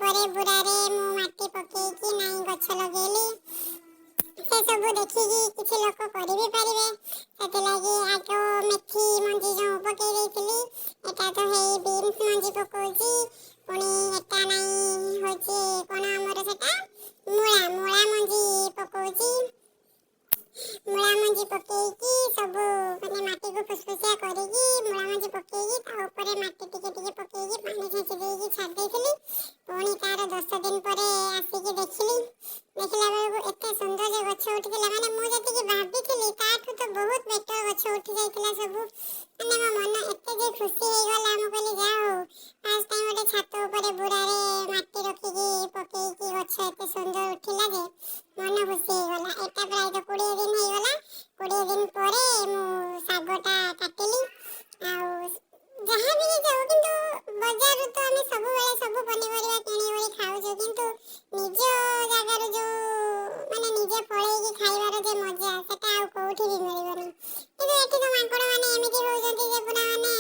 ଉପରେ ବୁରାରେ ମୁଁ ମାଟି ପକେଇକି ନାଇଁ ଗଛ ଲଗେଇଲି। ସେ ସବୁ ଦେଖିକି କିଛି ଲୋକ କରି ବି ପାରିବେ, ସେଥିଲାଗି ଆଗ ମେଥି ମଞ୍ଜି ଯେଉଁ ପକେଇ ଦେଇଥିଲି, ଏଟା ତ ହେଇ ବିନ୍ସ ମଞ୍ଜି ପକଉଛି। ପୁଣି ଏଟା ନାଇଁ ହେଉଛି କ'ଣ ଆମର ସେଟା ମୂଳା ମଞ୍ଜି ପକଉଛି। ମୂଳା ମଞ୍ଜି ପକେଇକି ସବୁ ମାନେ ମାଟିକୁ ଫୁସଫୁସିଆ କରିକି ମୂଳା ମଞ୍ଜି ପକେଇକି ତା ଉପରେ ମାଟି ଟିକେ ଟିକେ ପକେଇକି ପାଣି ଛିଞ୍ଚି ଦେଇକି ଛାଡ଼ି ଦେଇଥିଲି। ପୁଣି ତାର 10 ଦିନ ପରେ ଆସିକି ଦେଖିଲା ବେଳକୁ ଏତେ ସୁନ୍ଦର ଗଛ ଉଠିଥିଲା। ମାନେ ମୁଁ ଯେତିକି ଭାବିଥିଲି ତାଠୁ ତ ବହୁତ ବେଟର ଗଛ ଉଠି ଯାଇଥିଲା ସବୁ। ମାନେ ମୋ ମନ ଏତେ ଯେ ଖୁସି ହେଇଗଲା, ମୁଁ କହିଲି ଯାହା ହଉ ଫାର୍ଷ୍ଟ ଟାଇମ୍ ଗୋଟେ ଛାତ ଉପରେ ବୁରାରେ ମାଟି ରଖିକି ପକେଇକି ଗଛ ଏତେ ସୁନ୍ଦର ଉଠିଲା ଯେ ମନ ଖୁସି ହେଇଗଲା। ଏଟା ପ୍ରାୟ 20 ଦିନ ହେଇଗଲା। 20 ଦିନ ପରେ ମୁଁ ଶାଗଟା କାଟିଲି। ଆଉ ଯାହା ବି ହେଇଯାଉ, କିନ୍ତୁ ବଜାରରୁ ତ ଆମେ ସବୁବେଳେ ସବୁ ପନିପରିବା କିଣିକି ଖାଉଛୁ, କିନ୍ତୁ ନିଜ ଜାଗାରୁ ଯୋଉ ମାନେ ନିଜେ ଫଳେଇକି ଖାଇବାର ଯେ ମଜା, ସେଟା ଆଉ କୋଉଠି ବି ମିଳିବନି। କିନ୍ତୁ ଏଠି ତ ମାଙ୍କଡ ମାନେ ଏମିତି ହଉଛନ୍ତି ଯେ ପୁରା ମାନେ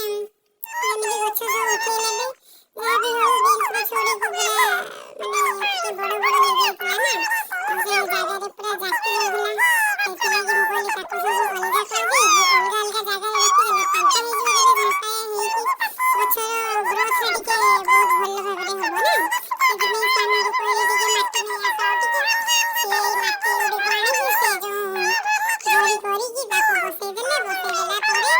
ଯେମିତି ଗଛ ସବୁ ଉଠେଇ ନେବେ। ଯାହା ବି ହଉ ବିନ୍ସ ଗଛ ଗୁଡ଼ିକ ପୁରା ମାନେ ଟିକେ ବଡ଼ ବଡ଼ ହେଇଯାଇଥିଲା ନା, ଆଉ ସେ ଜାଗାରେ ପୁରା ଜାକି ରହିଲା। ସେଥିଲାଗି ମୁଁ କହିଲି ତାକୁ ସବୁ ଅଲଗା କରିଦେଇକି ଅଲଗା ଅଲଗା ଜାଗାରେ ରଖିଦେଲେ ଫାଙ୍କା ହେଇଯିବ, ଟିକେ ଝାଙ୍କା ହେଇକି ଗଛର ଗ୍ରୋଥଟା ଟିକେ ବହୁତ ଭଲ ଭାବରେ ହବ ନା। ସେଥିପାଇଁ ସାନକୁ କହିଲି ଟିକେ ମାଟି ନେଇ ଆସ ଆଉ ଟିକେ। ସିଏ ମାଟି ଗୁଡ଼ିକ ଆଣିକି ସେ ଯେଉଁ ଗଡ଼ି କରିକି ତାକୁ ବସେଇଦେଲା ପରେ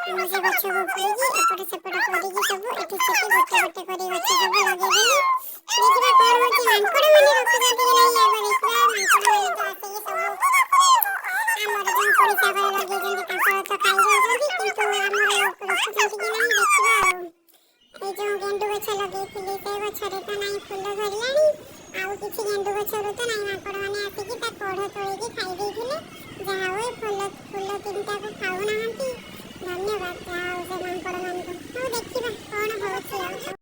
ମୁଁ ସେ ଗଛକୁ ଉପୁଡ଼ିକି ଏପଟ ସେପଟ କରିକି ସବୁ ଏଠି ସେଠି ଗୋଟେ ଗୋଟେ କରି ଗଛ ସବୁ ଲଗେଇଦେଲି। ଦେଖିବା କ'ଣ ହେଉଛି, ମାଙ୍କଡ ମାନେ ରଖୁଛନ୍ତି କି ନାହିଁ ଆଗ ଦେଖିବା। ମାଙ୍କଡ ମାନେ ତ ଆସିକି ସବୁ ଆମର ଯେଉଁ ପଡ଼ିଶା ଘରେ ଲଗେଇଛନ୍ତି ତାଙ୍କର ତ ଖାଇଯାଉଛନ୍ତି, କିନ୍ତୁ ଆମର ରଖୁଛନ୍ତି କି ନାହିଁ ଦେଖିବା ଆଉ। ଏଇ ଯେଉଁ ଗେଣ୍ଡୁ ଗଛ ଲଗେଇଥିଲି ସେ ଗଛରେ ତ ନାହିଁ ଫୁଲ ଧରିଲାଣି। ଆଉ କିଛି ଗେଣ୍ଡୁ ଗଛରୁ ତ ନାହିଁ, ମାଙ୍କଡ ମାନେ ଆସିକି ତା କଢ଼ ତୋଳିକି ଖାଇ ଦେଇଥିଲେ।